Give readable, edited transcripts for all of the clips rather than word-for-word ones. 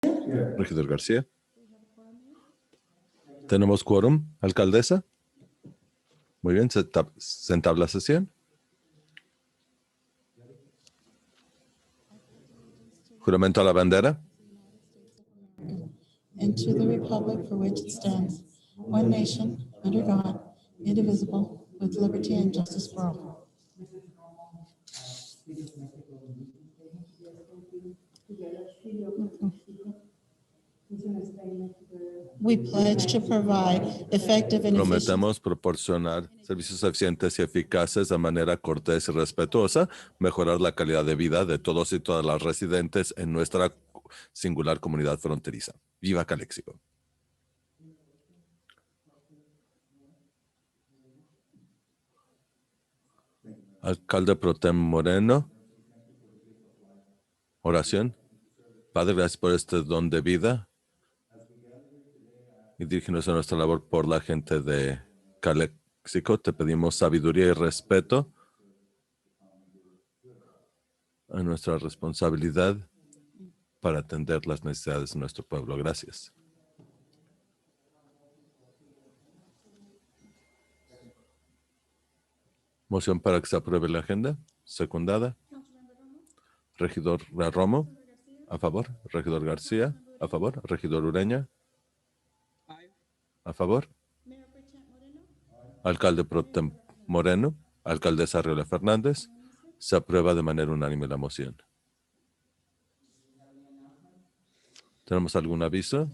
Regidor García. ¿Tenemos quórum, alcaldesa? Muy bien, se entabla sesión. Juramento a la bandera. And to the republic for which it stands, one nation, under God, indivisible, with liberty and justice for all. We pledge to provide effective and efficient. Prometemos proporcionar servicios eficientes y eficaces de manera cortés y respetuosa, mejorar la calidad de vida de todos y todas las residentes en nuestra singular comunidad fronteriza. ¡Viva Calexico! Alcalde Pro Tem Moreno. Oración. Padre, gracias por este don de vida y dirígenos a nuestra labor por la gente de Calexico. Te pedimos sabiduría y respeto a nuestra responsabilidad para atender las necesidades de nuestro pueblo. Gracias. Moción para que se apruebe la agenda. Secundada. Regidor Romo. A favor. Regidor García. A favor. Regidor Ureña. A favor. Alcalde Pro Tem Moreno. Alcaldesa Arreola Fernández. Se aprueba de manera unánime la moción. ¿Tenemos algún aviso?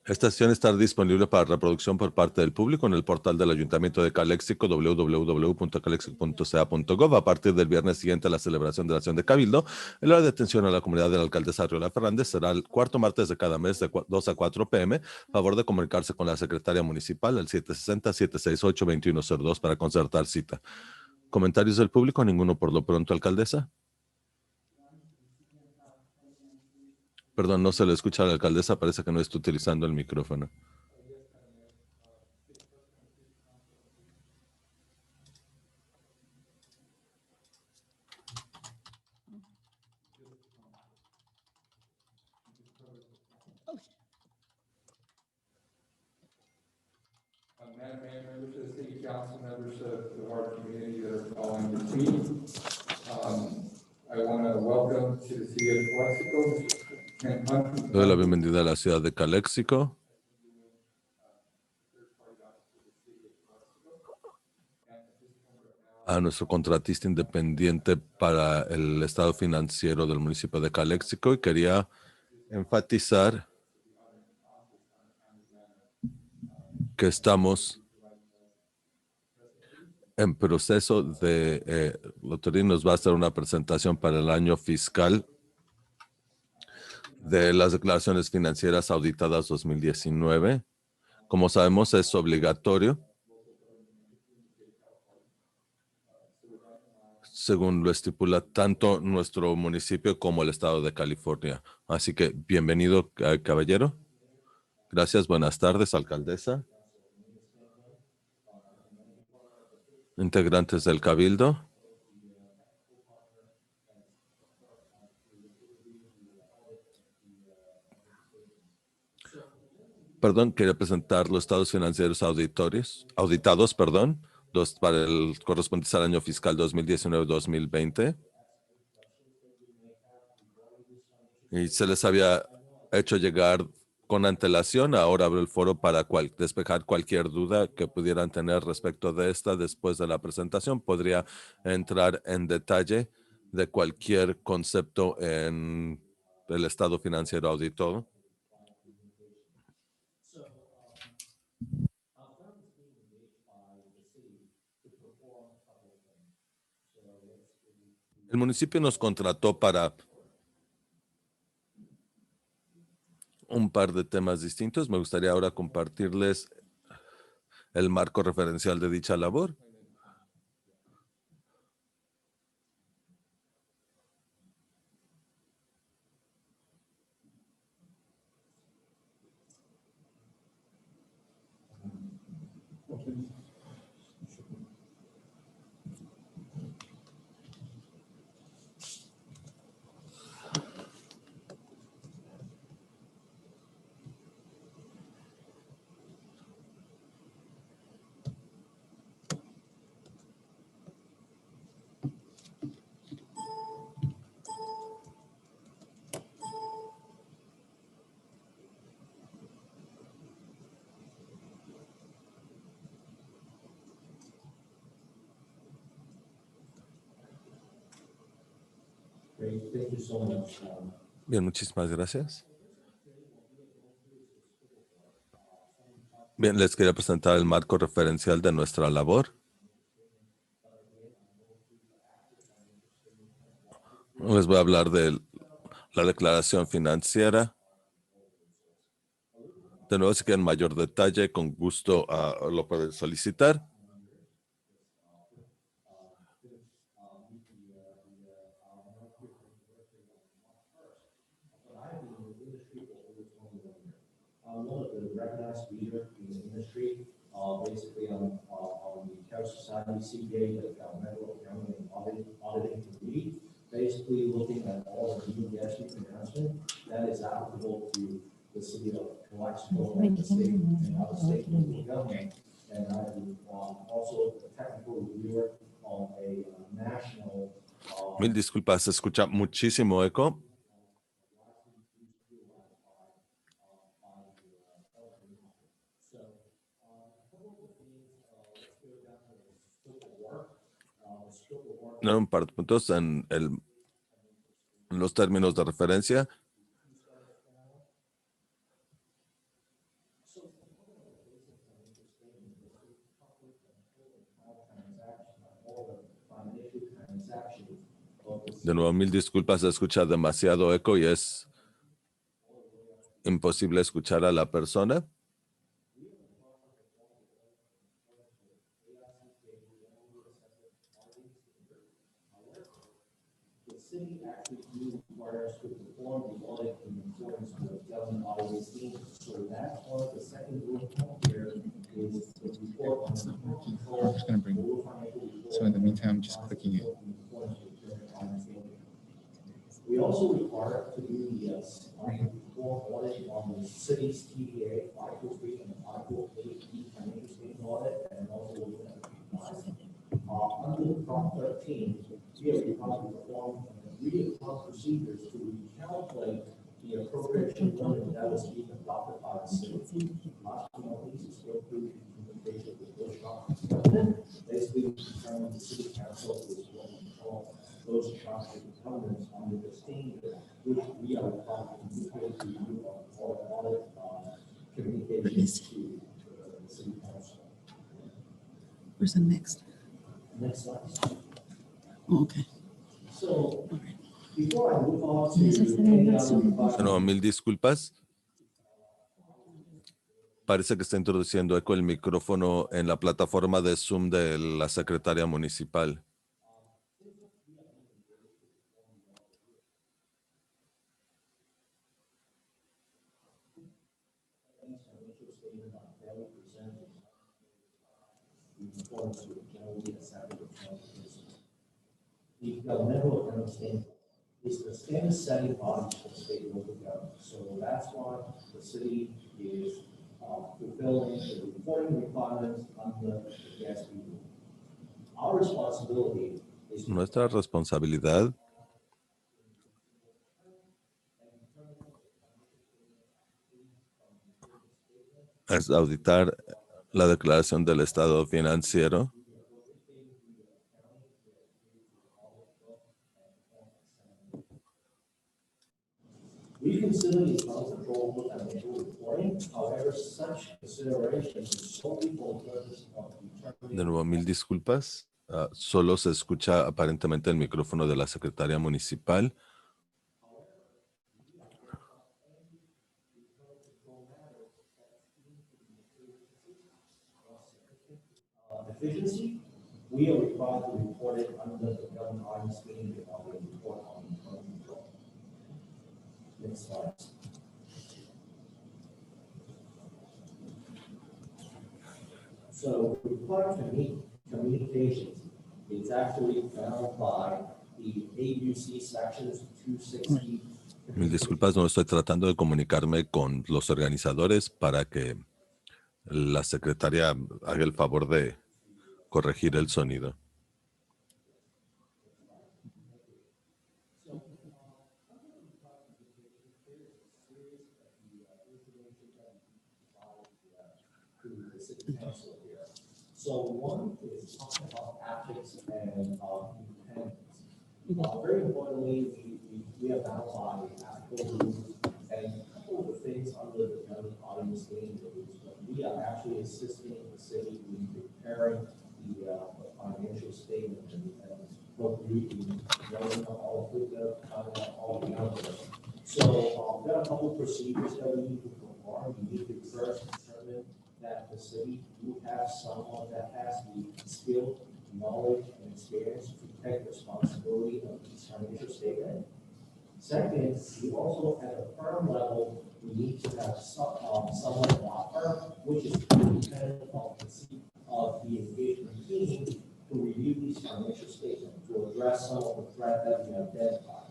Esta sesión estará disponible para reproducción por parte del público en el portal del Ayuntamiento de Calexico, www.calexico.ca.gov, a partir del viernes siguiente a la celebración de la sesión de Cabildo. El hora de atención a la comunidad de la alcaldesa Arreola Fernández será el cuarto martes de cada mes de 2 a 4 p.m. Favor de comunicarse con la secretaria municipal al 760-768-2102 para concertar cita. ¿Comentarios del público? Ninguno por lo pronto, alcaldesa. Perdón, no se le escucha a la alcaldesa, parece que no está utilizando el micrófono. Madam Mayor, members of the City Council, members of our community that are following this meeting. I want to welcome to the city of Calexico. Doy la bienvenida a la ciudad de Calexico. A nuestro contratista independiente para el estado financiero del municipio de Calexico, y quería enfatizar que estamos en proceso de, Loterín nos va a hacer una presentación para el año fiscal de las declaraciones financieras auditadas 2019. Como sabemos, es obligatorio, según lo estipula tanto nuestro municipio como el estado de California. Así que, bienvenido, caballero. Gracias, buenas tardes, alcaldesa. Integrantes del Cabildo. Perdón, quería presentar los estados financieros auditados, para el correspondiente al año fiscal 2019-2020. Y se les había hecho llegar con antelación. Ahora abro el foro para despejar cualquier duda que pudieran tener respecto de esta. Después de la presentación, podría entrar en detalle de cualquier concepto en el estado financiero auditado. El municipio nos contrató para un par de temas distintos. Me gustaría ahora compartirles el marco referencial de dicha labor. Great, thank you so much. Bien, muchísimas gracias. Bien, les quería presentar el marco referencial de nuestra labor. Les voy a hablar de la declaración financiera. De nuevo, si quieren mayor detalle, con gusto lo pueden solicitar. I'm one of the recognized leaders in the industry, basically on the Care Society, CPA, the Medical Accounting and Auditing Committee, basically looking at all the new GASB enhancement that is applicable to the city of Calexico and the state and other state local government. And I'm also a technical reviewer on a national. Mil disculpas, se escucha muchísimo eco. No, un par de puntos en los términos de referencia. De nuevo, mil disculpas, se escucha demasiado eco y es imposible escuchar a la persona. The city actually requires to perform the audit in accordance with government auditing standards. So that's why the second bullet point here is the report on the control. I'm just going to bring. So in the meantime, I'm just clicking it. We also require to do the report audit on the city's TDA, Article 3 and Article 8 financial statement audit, and also looking at under the Prop 13, we are required to perform real-time procedures to recalculate the appropriation limit that was being adopted by the city. Last but not least, is go through implementation of the bush shop. Basically, determine the city council is going to control those shops and governments under the standard, which we are required to communicate to you or audit communication to the city council. Where's the next? Next slide. Oh, okay. So, before I move on Yes, I said I got some. De nuevo, mil disculpas. Parece que está introduciendo eco el micrófono en la plataforma de Zoom de la secretaria municipal. The governmental accounting standard is the standard setting body for state and local government. So that's why the city is fulfilling the reporting requirements under the GASB rule. Our responsibility is Nuestra responsabilidad es auditar la declaración del estado financiero. we consider the account control financial reporting. However, such consideration is solely for the purpose of determining. De nuevo, mil disculpas. Solo se escucha aparentemente el micrófono de la secretaria municipal. Efficiency, we are required to report it under the government auditing standard of the report on internal control. Next slide. So required communications is actually found by the AUC sections 260. Mil disculpas, no estoy tratando de comunicarme con los organizadores para que la secretaria haga el favor de corregir el sonido. So one is talking about ethics and independence. Very importantly, we we have modified applicable rules and a couple of the things under the county auditing standards. But we are actually assisting the city in preparing the financial statement and what we running all of the all the numbers. So there are a couple of procedures that we need to perform. We need to first determine that the city will have someone that has the skill, knowledge, and experience to take responsibility of each financial statement. Second, we also at a firm level, we need to have someone in our firm, which is independent of the engagement team to review these financial statements, to address some of the threat that we identified.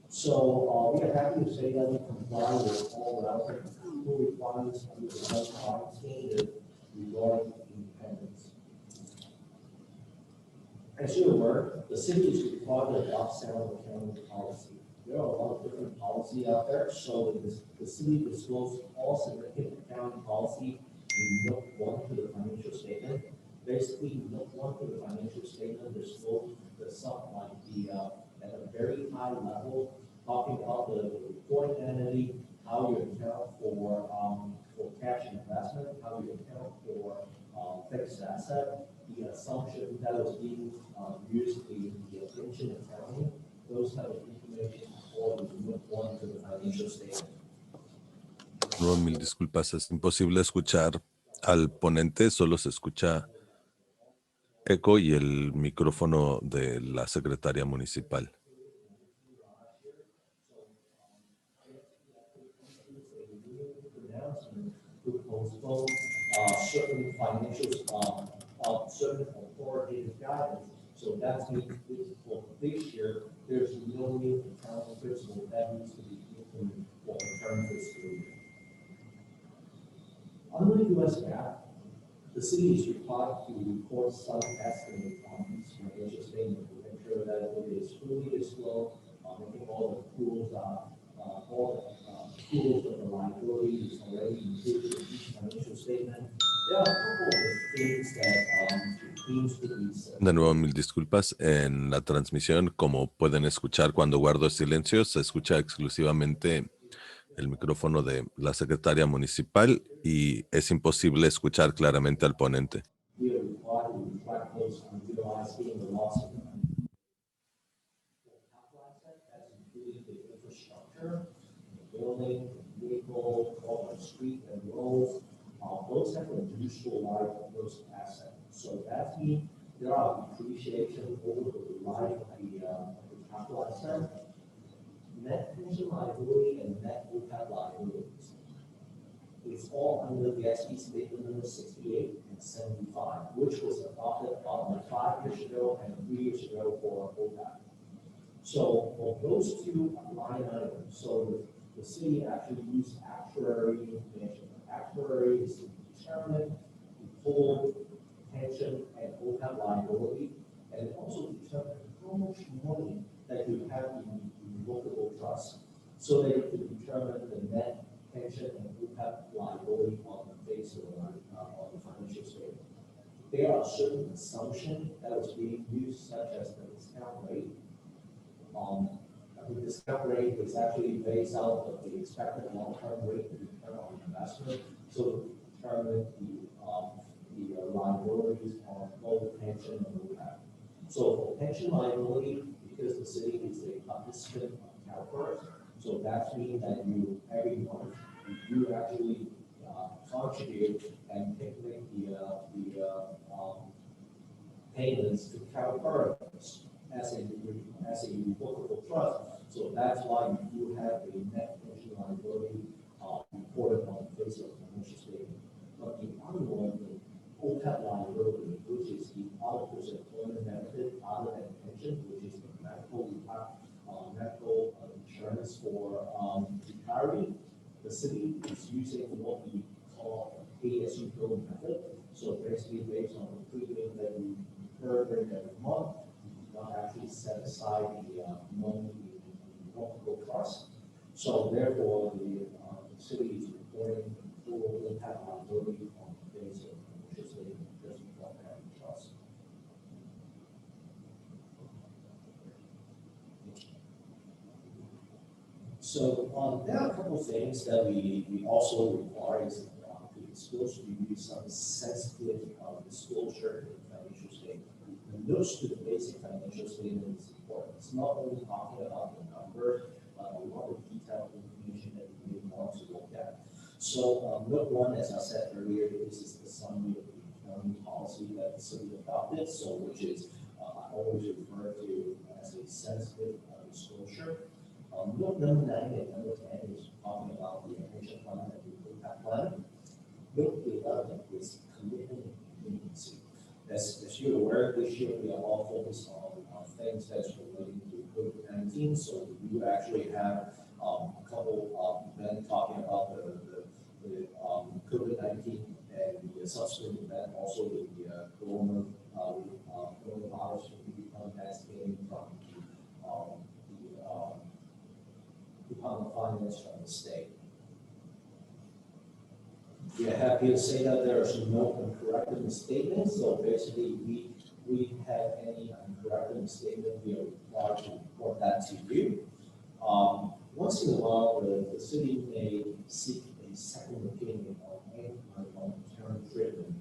So we are happy to say that we comply with all relevant requirements under the county standard regarding independence. As you're aware, the city is required to adopt sound accounting policy. There are a lot of different policies out there, so the city discloses all significant accounting policy in note 1 to the financial statement. Basically, note 1 to the financial statement discloses the something like the at a very high level, talking about the reporting entity, how you account for cash investment, how you account for fixed asset, the assumption that was being used in the pension accounting, those type of information all is note 1 to the financial statement. No, mil disculpas, es imposible escuchar al ponente, solo se escucha eco y el micrófono de la secretaria municipal. To postpone certain financial, certain authoritative guidance. So that's means for this year, there's no new accounting principle that needs to be implemented for the current fiscal year. Under the U.S. GAAP, the city is required to report some estimate on these financial statements to make sure that it is fully disclosed, making all the tools of the liability is already included in each financial statement. There are a couple of things that needs to be said. De nuevo, mil disculpas. En la transmisión, como pueden escuchar cuando guardo silencio, se escucha exclusivamente el micrófono de la secretaria municipal y es imposible escuchar claramente al ponente. We are required to reflect those unutilized the loss of that's including the infrastructure, the building, the vehicle, all the street and roads. Those have a useful life of those assets. So that means there are depreciation over the life of the capital asset. Net pension liability and net OPEB liabilities. It's all under the SP statement number 68 and 75, which was adopted about 5 years ago and 3 years ago for OPEB. So for those two line items, so the city actually used actuary information. Actuary is to determine the total pension and OPEB liability, and also determine how much money that you have in revocable trust, so that you can determine the net pension and OPEB liability on the face of the financial statement. There are certain assumptions that was being used, such as the discount rate. The discount rate is actually based out of the expected long-term rate of return on investment, so to determine the liabilities on both pension and OPEB. So for pension liability, because the city is a participant of CalPERS, so that means that you every month you actually contribute and make the payments to CalPERS as a revocable trust. So that's why you have a net pension liability reported on the face of the financial statement. But the other one, the OPEB liability, which is the outputs employment benefit other than pension, which is the medical insurance for retiree. The city is using what we call pay-as-you-go method. So basically, based on the premium that you incur during every month, not actually set aside the money in revocable trust. So therefore, the city is reporting the full impact liability on the base of the statement doesn't have trust. So there are a couple of things that we also require is to disclose to you some sensitive disclosure in financial statement. And those to the basic financial statement is important. It's not only talking about the number, but a lot of detailed information that you may want to look at. So note one, as I said earlier, this is the summary of the accounting policy that the city adopted, so which is I always refer to as a sensitive disclosure. Note number 9 and number 10 is talking about the pension plan and the impact plan. Note 11 is commitment and contingency. As you're aware, this year we are all focused on things that's relating to COVID-19. So we do actually have a couple of events talking about the COVID-19 and the subsequent event, also the coronavirus that's came from the Department of Finance from the state. We are happy to say that there is no incorrect misstatements. So basically, we have any incorrect misstatement, we are required to report that to you. Once in a while, the city may seek a second opinion on any current treatment.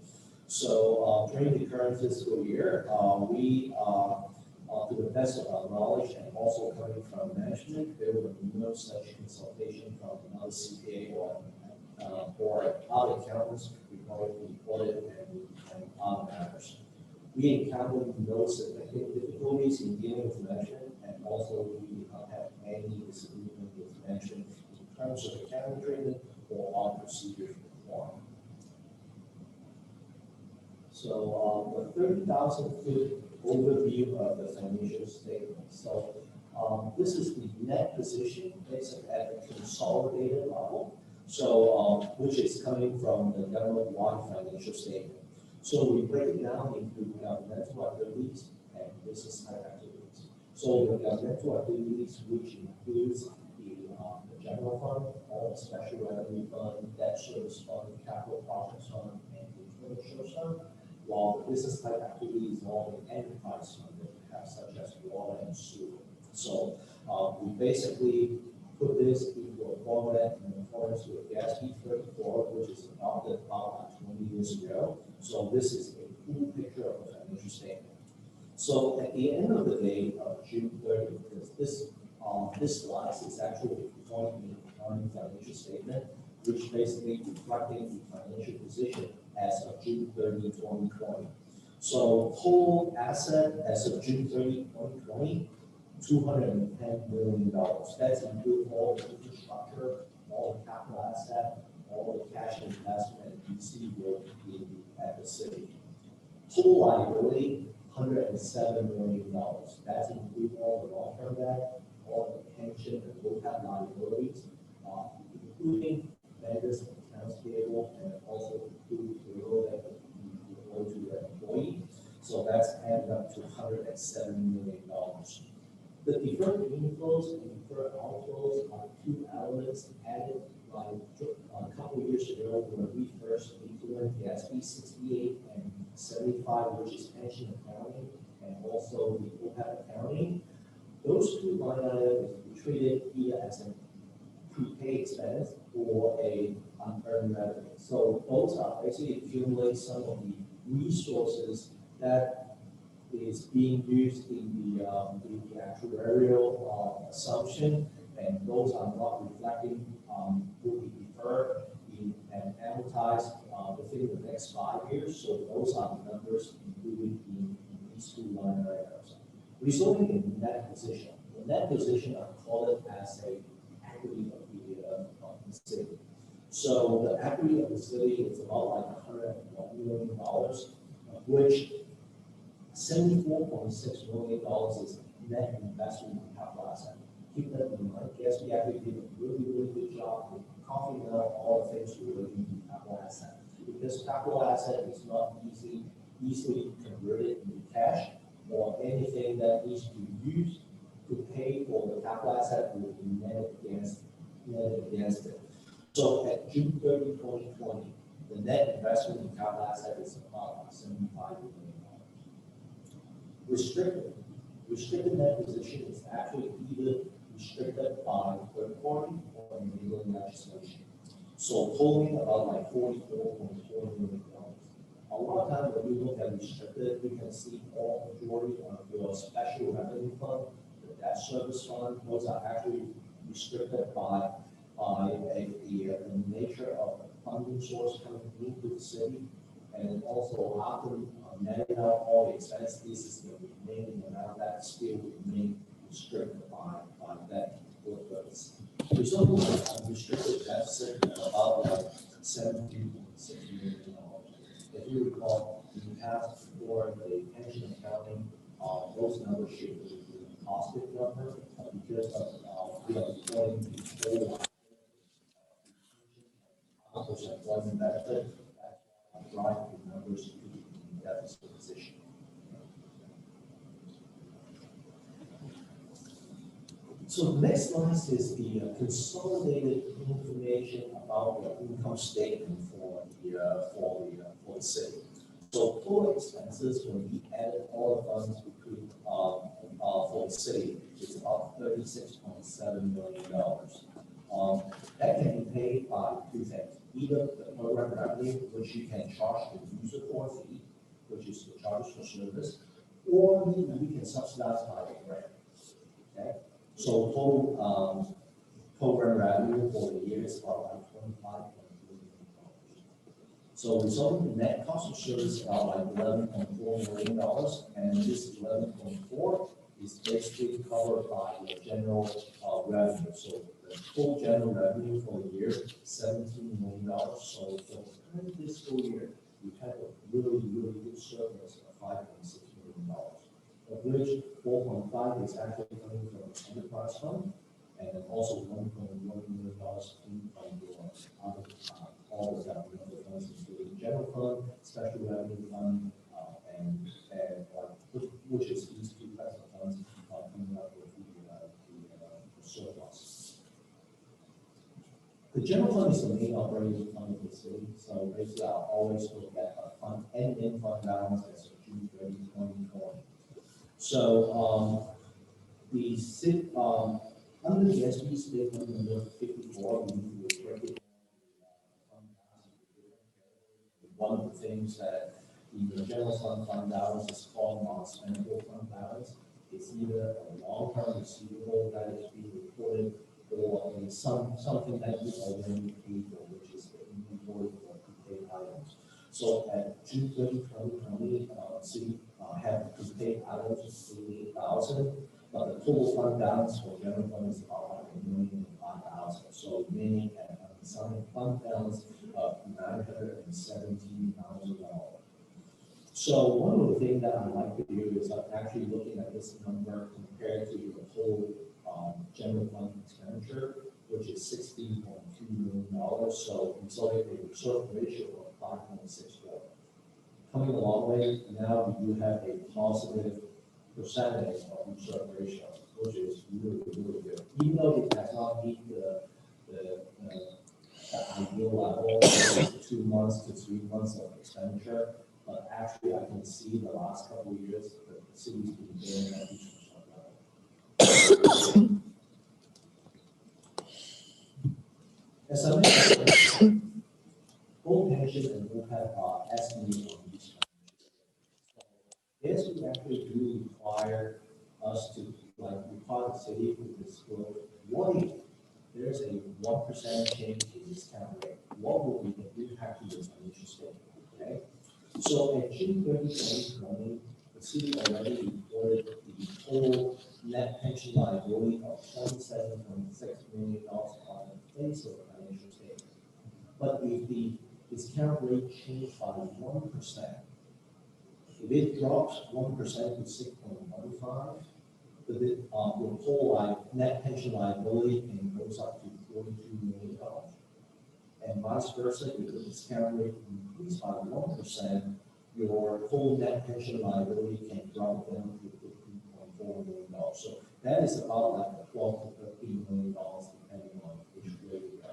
So during the current fiscal year, we to the best of our knowledge and also coming from management, there will be no such consultation from another CPA or other accountants regarding the audit and other matters. We encountered no significant difficulties in dealing with management, and also we did not have any disagreement with management in terms of accounting treatment or audit procedures performed. So the 30,000-foot overview of the financial statement. So this is the net position basically at the consolidated level. So which is coming from the government-wide financial statement. So we break it down into governmental activities and business type activities. So the governmental activities, which includes the general fund, all the special revenue fund, debt service fund, capital projects fund, and the insurance fund. While the business type activity is all the enterprise fund that we have, such as water and sewer. So we basically put this into a format in accordance with GASB 34, which is adopted about 20 years ago. So this is a full picture of the financial statement. So at the end of the day of June 30th, because this slide is actually a point in the accounting financial statement, which basically reflecting the financial position as of June 30, 2020. So total asset as of June 30, 2020, $210 million. That's include all the infrastructure, all the capital asset, all the cash investment and receivable at the city. Total liability, $107 million. That's include all the long-term debt, all the pension and low-cap liabilities, including vendors and accounts payable, and also include payroll that we owe to the employee. So that's added up to $107 million. The deferred inflows and deferred outflows are two elements added by a couple of years ago when we first implemented the SB 68 and 75, which is pension accounting, and also the OPEB accounting. Those two line items we treated either as a prepaid expense or a unearned revenue. So those are basically accumulate some of the resources that is being used in the actuarial assumption, and those are not reflecting will be deferred and amortized within the next 5 years. So those are the numbers included in these two line items, resulting in the net position. The net position, I call it as a equity of the city. So the equity of the city is about like $101 million, of which $74.6 million is net investment in capital asset. Keep that in mind. Yes, we actually did a really good job of carving out all the things relating to capital asset. Because capital asset is not easily converted into cash, or anything that needs to be used to pay for the capital asset will be netted against it. So at June 30, 2020, the net investment in capital asset is about $75 million. Restricted net position is actually either restricted by third party or enabling legislation. So totaling about like $44.4 million. A lot of times when you look at restricted, you can see all majority of your special revenue fund, the debt service fund, those are actually restricted by the nature of the funding source coming into the city. And also after netting out all the expense, this is the remaining amount that still remain restricted by that purpose. Resulting in a restricted deficit of about like $17.6 million. If you recall, in the past for the pension accounting, those numbers should be a positive number because of we are reporting the total employment benefit that drive the numbers to the deficit position. So the next slide is the consolidated information about the income statement for the city. So total expenses when we added all the funds between for the city is about $36.7 million. That can be paid by two things: either the program revenue, which you can charge the user for fee, which is the charges for service, or we can subsidize by the grant. Okay. So total program revenue for the year is about like $25.3 million. So resulting in net cost of service about like $11.4 million, and this 11.4 is basically covered by the general revenue. So the full general revenue for the year $17 million. So for the current fiscal year, we have a really good surplus of $5.6 million. Of which 4.5 is actually coming from the enterprise fund, and then also $1.1 million coming from your other all the governmental funds, including general fund, special revenue fund, and which is these two types of funds coming up with the surplus. The general fund is the main operating fund of the city, so basically I'll always look at fund ending fund balance as of June 30, 2020. So the city, under the SB statement number 54, we break it down. One of the things that the general fund balance is called non-spendable fund balance. It's either a long-term receivable that is being reported or something that you already paid for, which is the inventory for prepaid items. So at June 30, 2020, city had prepaid items of 88,000, but the total fund balance for general fund is about $1,005,000. So remaining at unassigned fund balance of $917,000. So one of the things that I like to do is I'm actually looking at this number compared to the whole general fund expenditure, which is $16.2 million. So resulting in a reserve ratio of 5.64. Coming a long way, now we do have a positive percentage of reserve ratio, which is really good. Even though it has not meet the ideal level, 2 months to 3 months of expenditure, but actually I can see the last couple of years that the city's been doing at each level. As I mentioned, both pension and OPEB are estimated on each. Yes, we actually do require us to require the city to disclose what if there's a 1% change in discount rate. What will be the impact to your financial statement? Okay. So at June 30, 2020, the city already reported the total net pension liability of $27.6 million on the face of the financial statement. But if the discount rate changed by 1%, if it drops 1% to 6.15, the whole net pension liability can goes up to $42 million. And vice versa, if the discount rate increases by 1%, your whole net pension liability can drop down to $15.4 million. So that is about like $12 to $13 million, depending on which way you go.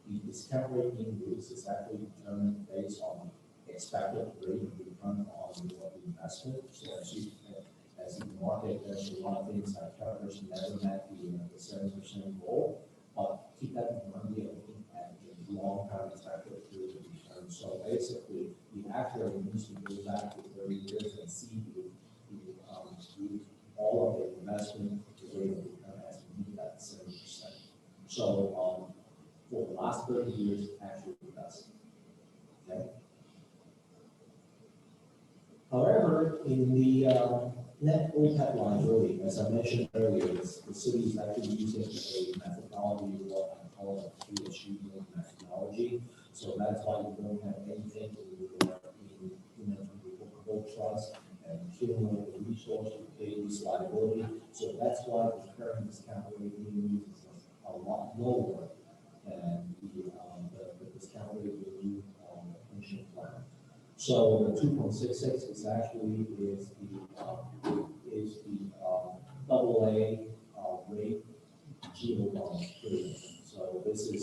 The discount rate increase is actually determined based on expected rate of return on your investment. So as as you can market, there's a lot of things like Travelers never met the 7% goal. But keep that in mind, we are looking at the long-term expected return. So basically, the actuary needs to go back to 30 years and see all of the investment rate of return has to meet that 7%. So for the last 30 years, actually it does. Okay. However, in the net OPEB liability, as I mentioned earlier, the city is actually using a methodology, what I call a PHU methodology. So that's why we don't have anything in revocable trust and accumulated resource to pay this liability. So that's why the current discount rate being used is a lot lower than the discount rate we use on the pension plan. So the 2.66 is actually AA rate GO bond period. So this is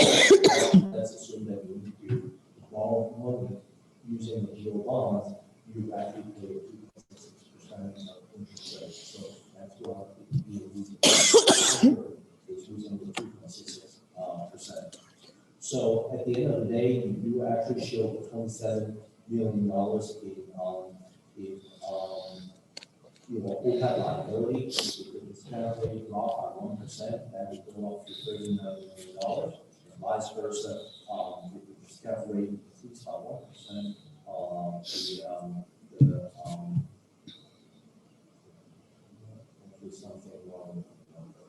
let's assume that you need to borrow money using the GO bonds, you actually pay 2.66% of interest rate. So that's what the reason is using the 2.66%. So at the end of the day, you do actually show $27 million in OPEB liability. If the discount rate dropped by 1%, that would go up to $39 million. And vice versa, if the discount rate increased by 1%, something wrong with the number.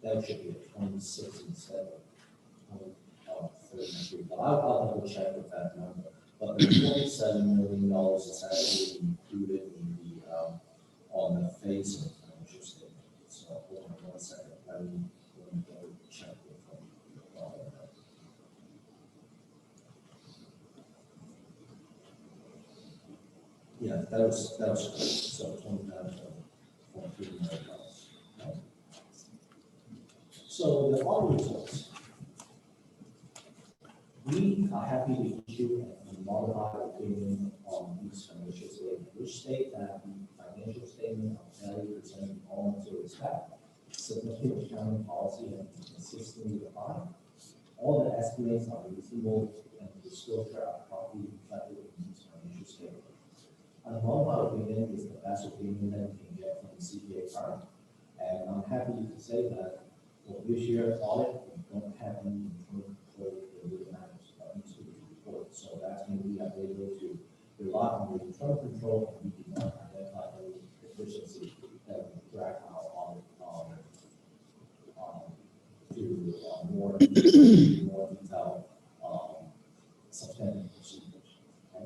That should be a 26 instead of 33. But I'll double check with that number. But the $27 million is actually included in the on the face of the financial statement. So hold on 1 second. Let me go check with them. Yeah, that was correct. So $29.3 million. Right? So the audit results. We are happy to issue a modified opinion on these financial statements, which state that the financial statement of value presented in all material respect, significant accounting policy and consistently defined. All the estimates are reasonable and the disclosure are properly reflected in these financial statements. A modified opinion is the best opinion that you can get from the CPA firm. And I'm happy to say that for this year's audit, we don't have any internal control related matters that needs to be reported. So that's when we are able to rely on the internal control and we do not identify any deficiency that would drag our audit to more detailed substantive procedures. Okay?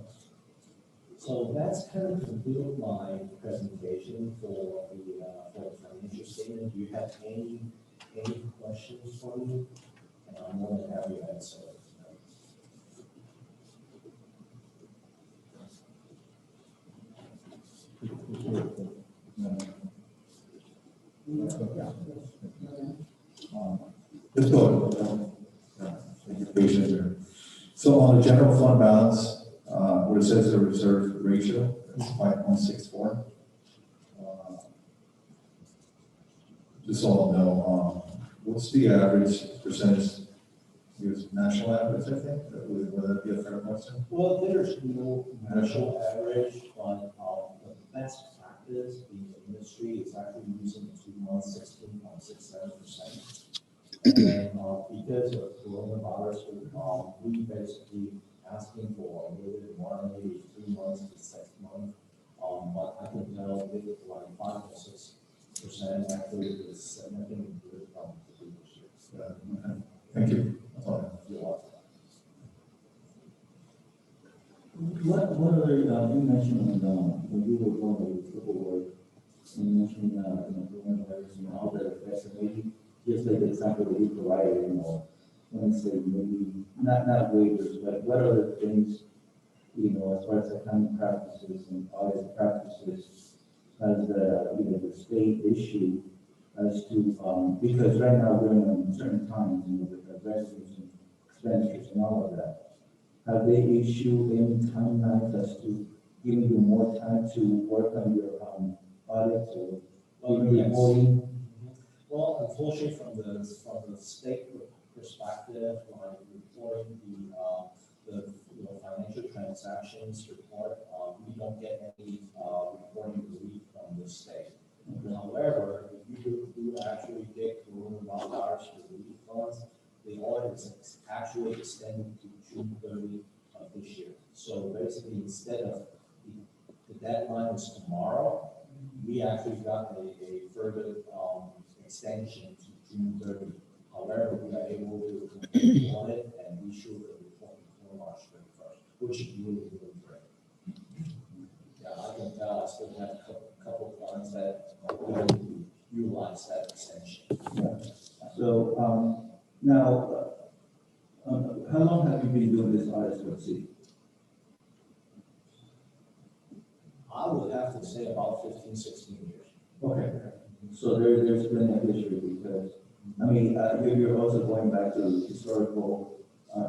So that's kind of conclude my presentation for the financial statement. Do you have any questions for me? And I'm more than happy to answer. Let's go. So on the general fund balance, where it says the reserve ratio, it's 5.64. Just so I'll know, what's the average percentage? Use national average, I think. Would that be a fair question? Well, there's no national average, but the best practice in the industry is actually using 2 months, 16.67%. And then because of coronavirus, we basically asking for a little bit more, maybe 3 months to 6 months. But I can tell with like 5 or 6% actually is significantly good from the previous years. Okay. Thank you. That's all I have. You're welcome. What other, you mentioned when you were going to the board, and you mentioned, coronavirus and all the effects, and maybe just like the example that you provided, let me say, maybe not waivers, but what other things, as far as accounting practices and audit practices, as the state issue as to, because right now we're in uncertain times, with the revenues and expenditures and all of that. Have they issued any timelines as to giving you more time to work on your audits or even reporting? Well, unfortunately, from the state perspective, like reporting the financial transactions report, we don't get any reporting relief from the state. However, if you do actually get coronavirus relief funds, the audit is actually extended to June 30 of this year. So basically, instead of the deadline is tomorrow, we actually got a further extension to June 30. However, we are able to complete the audit and issue the report before March 31st, which is really, really great. Yeah, I can tell I still have a couple of funds that we can utilize that extension. So, now, how long have you been doing this audit for the city? I would have to say about 15, 16 years. Okay, so there's been a history because, I mean, you're also going back to historical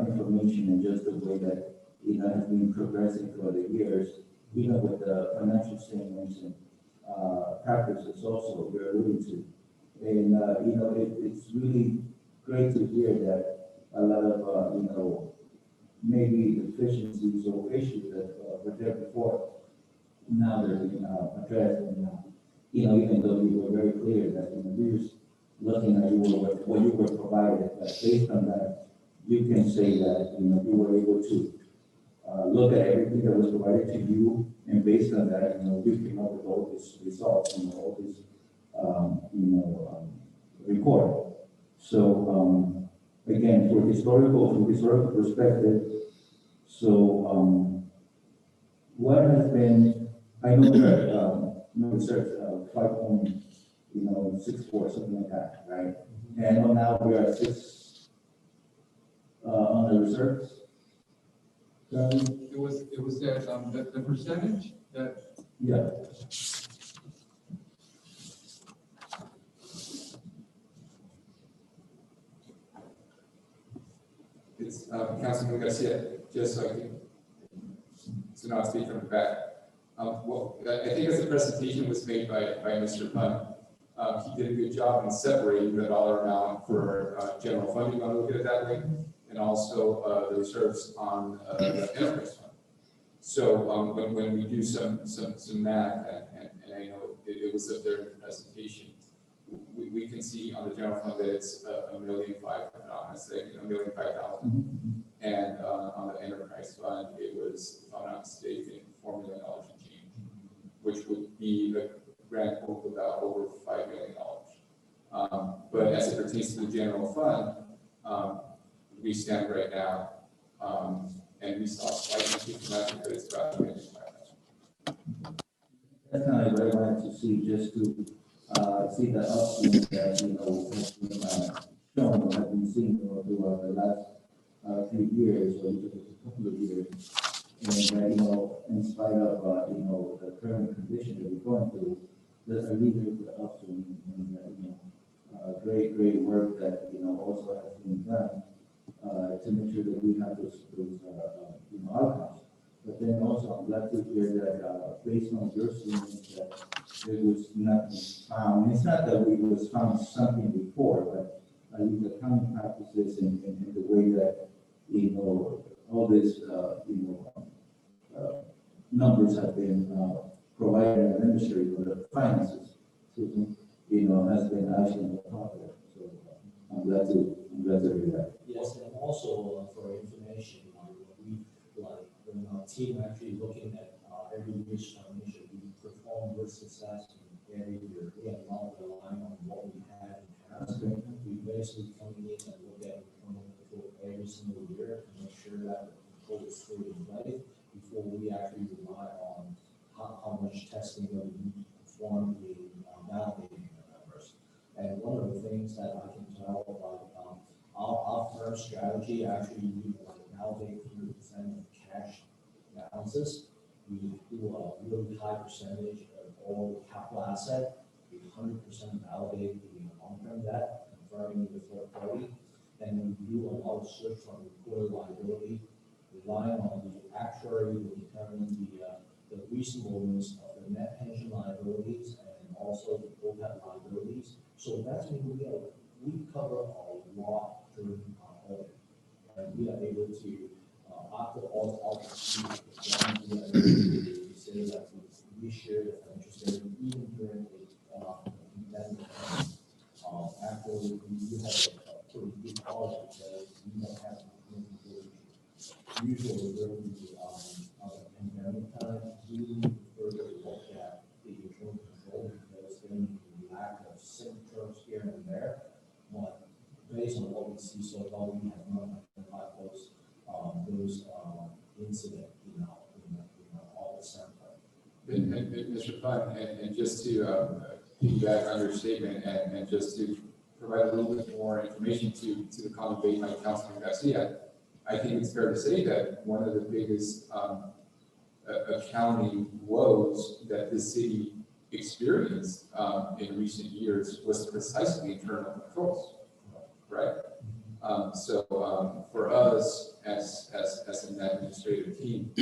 information and just the way that it has been progressing throughout the years, even with the financial statements and practices also you're alluding to. And, it's really great to hear that a lot of, maybe deficiencies or issues that were there before, now they're being addressed. And, even though you were very clear that, we were looking at what you were provided, that based on that, you can say that, you were able to look at everything that was provided to you, and based on that, you came up with all these results, all this, report. So, again, from historical perspective, so, what has been, I know that, research, 5.64, something like that, right? And now we are at 6, on the reserves. It was that, the percentage that, Yeah. it's, Councilman Garcia, just so I can, so now I speak from the back. Well, I think as the presentation was made by Mr. Pun, he did a good job in separating the dollar amount for general fund, you want to look at it that way, and also the reserves on the enterprise fund. So when we do some math, and I know it was up there in the presentation, we can see on the general fund that it's $1,500,000, $1,500,000, and on the enterprise fund it was, if I'm not mistaken, $4 million and change, which would be a grand total of about over $5 million. But as it pertains to the general fund, we stand right now, and we saw a slight increase from last year, but it's about $1,500,000. That's kind of what I wanted to see, just to see the upswing that, has been shown or has been seen throughout the last few years, or just a couple of years. And, in spite of, the current condition that we're going through, there's a really good upswing and, great work that, also has been done to make sure that we have those outcomes. But then also, I'm glad to hear that, based on your statements, that there was nothing found. It's not that we was found something before, but the accounting practices and the way that, all this, numbers have been provided and administered for the finances, has been actually popular. So I'm glad to hear that. Yes, and also for information, when our team actually looking at every year's financial, we perform with success in every year. We are not relying on what we had in the past. We basically come in and look at every single year to make sure that the control is fully in place before we actually rely on how much testing that we need to perform in validating the numbers. And one of the things that I can tell about our firm strategy, actually we validate 100% of cash balances. We do a really high percentage of all capital asset. We 100% validate the long-term debt, confirming the third party. And we do a lot of search for reported liability, relying on the actuary to determine the reasonableness of the net pension liabilities and also OPEB liabilities. So that's when we cover a lot during our audit. And we are able to, after all the we are able to say that we share the financial statement even during the pandemic. After we have a pretty big audit because we don't have usually during the pandemic time, we further look at the internal control because then the lack of symptoms here and there. But based on what we see so far, we have not identified those incidents in our audit sample. And Mr. Fun, and just to piggyback on your statement and just to provide a little bit more information to the comment made by Councilman Garcia, I think it's fair to say that one of the biggest accounting woes that this city experienced in recent years was precisely internal controls, right? For us as an administrative team,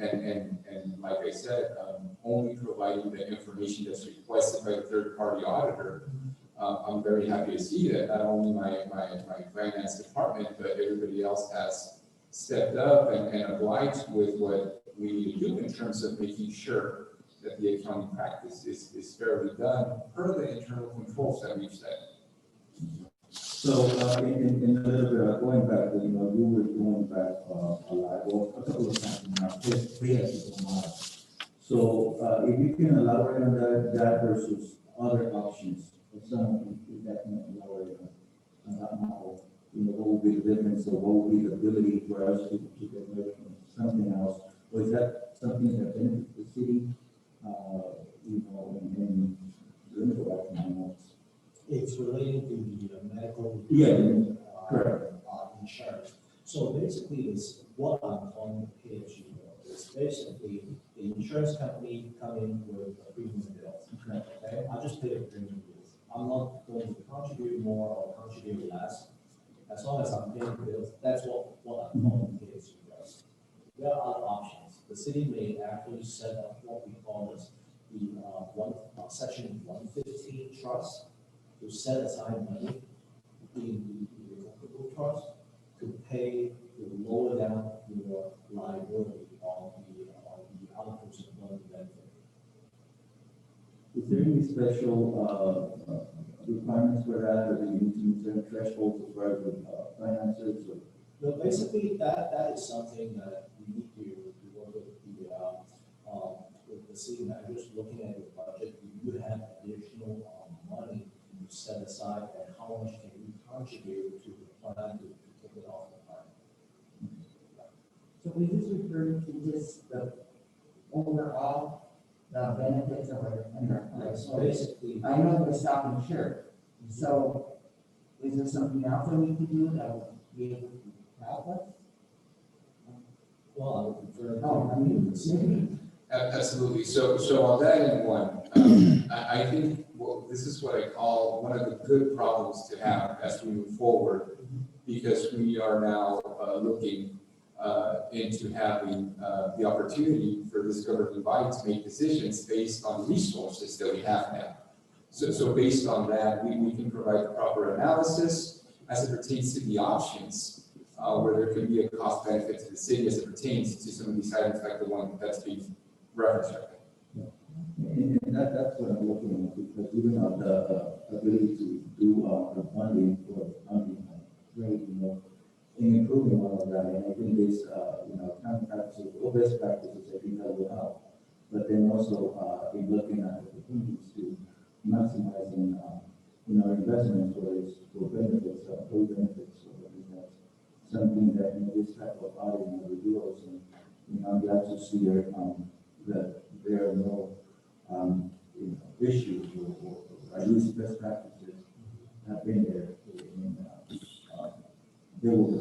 and like I said, only providing the information that's requested by the third-party auditor, I'm very happy to see that not only my finance department, but everybody else has stepped up and obliged with what we need to do in terms of making sure that the accounting practice is fairly done per the internal controls that we've set. So, in a little bit, going back, you were going back, a lot, well, a couple of times now, so, if you can elaborate on that versus other options, if someone can definitely elaborate on that model, what would be the difference, or what would be the ability for us to get away from something else? Or is that something that benefits the city, and let me go back to my notes. It's related to the medical. Yeah, correct. Insurance. So basically, it's what I'm calling the PHU. It's basically the insurance company come in with a premium bill. Okay, I just pay a premium bill. I'm not going to contribute more or contribute less. As long as I'm paying the bills, that's what I'm calling the PHU does. There are other options. The city may actually set up what we call as the section 115 trust, to set aside money in the revocable trust to pay, to lower down your liability on the outputs of the benefit. Is there any special requirements for that, or do you need to meet certain thresholds as far as with finances? Or? No, basically that is something that we need to work with the city managers looking at your budget. You have additional money set aside, and how much can you contribute to the plan to take it off the plan. So we just refer to just the overall, the benefits of our plan. So basically, I know we're stopping short. So is there something else that we can do that would be able to help us? well, I would prefer. Oh, I mean, maybe. Absolutely. So on that end one, I think this is what I call one of the good problems to have as we move forward, because we are now looking into having the opportunity for this governing body to make decisions based on resources that we have now. So based on that, we can provide the proper analysis as it pertains to the options where there could be a cost benefit to the city as it pertains to some of these items like the one that's being referenced right now. And that's what I'm looking at, because even on the ability to do the funding for funding rate, in improving all of that, and I think this, common practices or best practices, I think that will help. But then also, in looking at opportunities to maximizing, investments, whether it's for benefits, employee benefits, or that's something that in this type of auditing reveals, and I'm glad to see that there are no issues or at least best practices have been there in there will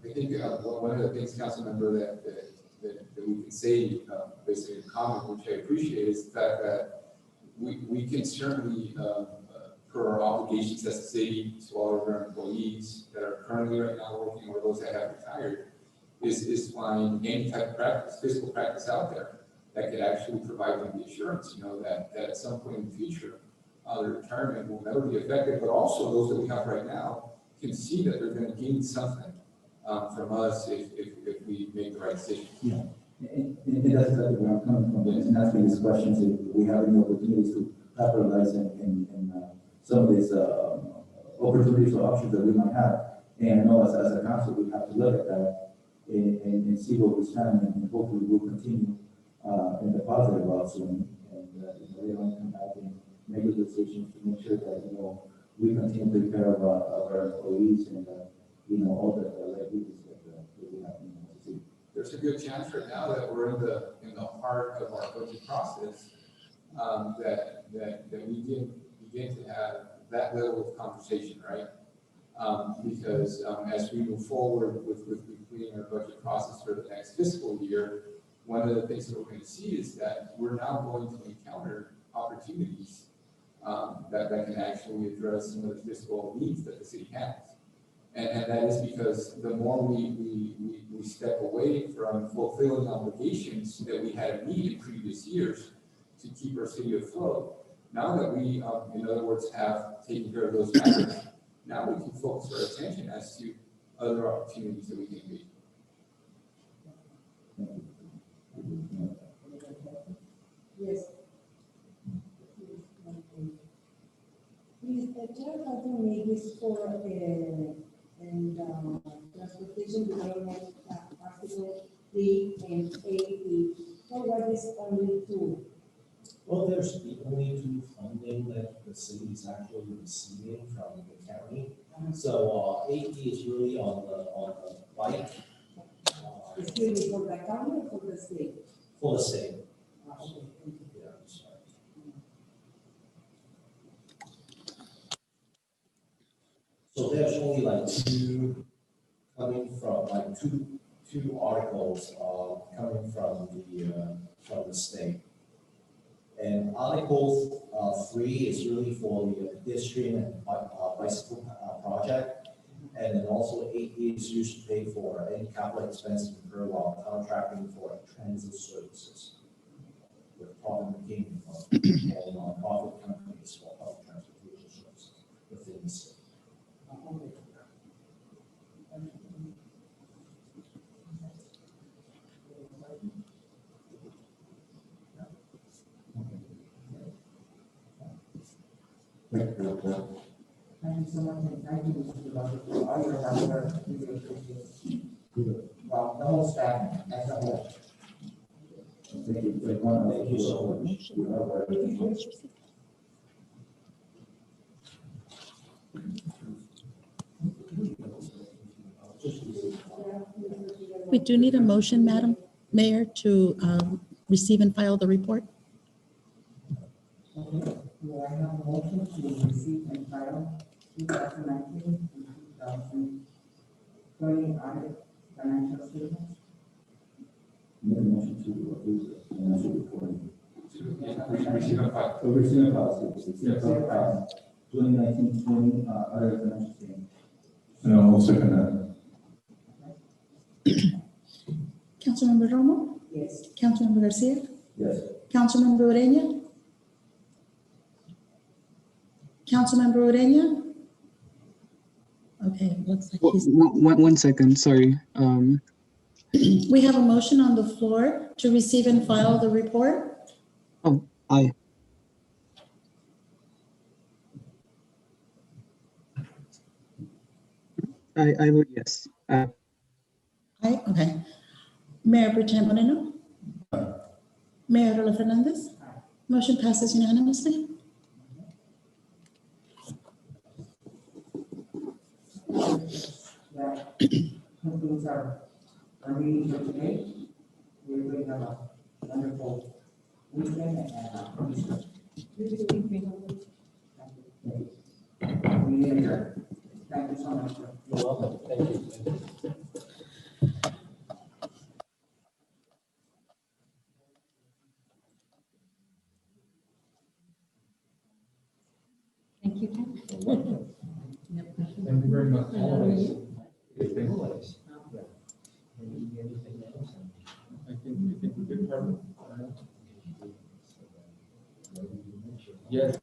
I think one of the things, council member, that we can say, basically in comment, which I appreciate, is the fact that we can certainly, per our obligations as a city to all of our employees that are currently right now working or those that have retired, is find any type of practice, fiscal practice out there that could actually provide them the assurance, that at some point in the future, their retirement will never be affected, but also those that we have right now can see that they're going to gain something from us if we make the right decision. Yeah, and that's exactly where I'm coming from, and asking these questions, if we have any opportunities to capitalize in some of these opportunities or options that we might have. And I know as a council, we have to look at that and see where we stand, and hopefully we'll continue in the positive route soon. And they want to come back and make the decisions to make sure that, we continue to take care of our employees and, all the liabilities that we have to see. There's a good chance right now that we're in the heart of our budget process, that we begin to have that level of conversation, right? Because as we move forward with completing our budget process for the next fiscal year, one of the things that we're going to see is that we're now going to encounter opportunities that can actually address some of the fiscal needs that the city has. And that is because the more we step away from fulfilling obligations that we had meet in previous years to keep our city afloat, now that we, in other words, have taken care of those matters, now we can focus our attention as to other opportunities that we can meet. Yes. Please, Chair Rodriguez for and transportation development article 3 and 8. For what is only 2? Well, there's the only two funding that the city is actually receiving from the county. So 80 is really on the bike. Excuse me, for the county or for the state? For the state. Okay, thank you. Yeah, I'm sorry. So there's only like two coming from, like two articles coming from the state. And Article 3 is really for the pedestrian and bicycle project. And then also 8 is used to pay for any capital expense incurred while contracting for transit services with Providence King or nonprofit companies for public transportation services within the city. Thank you. Thank you so much, and thank you, Mr. Lopez, for all your hard work. We really appreciate it. Well, the whole staff, as a whole. Thank you. Thank you so much. We do need a motion, Madam Mayor, to receive and file the report. Okay, do I have a motion to receive and file 2019 and 2020 audit financial statements? Make a motion to approve the financial reporting. Receive and file. Receive and file, 2019-20 other financial statements. And I'll second that. Councilmember Romo? Yes. Councilmember Garcia? Yes. Councilmember Ureña? Councilmember Ureña? Okay, looks like he's. One second, sorry. We have a motion on the floor to receive and file the report. Oh, aye. I vote yes. Aye, okay. Mayor Pro Tem Moreno? Mayor Rola Fernandez? Motion passes unanimously. That concludes our meeting for today. We're going to have a wonderful weekend and Easter. We adjourn. Thank you so much. You're welcome. Thank you. Thank you. Thank you very much. Always. Thank you. I think we did part of Yes.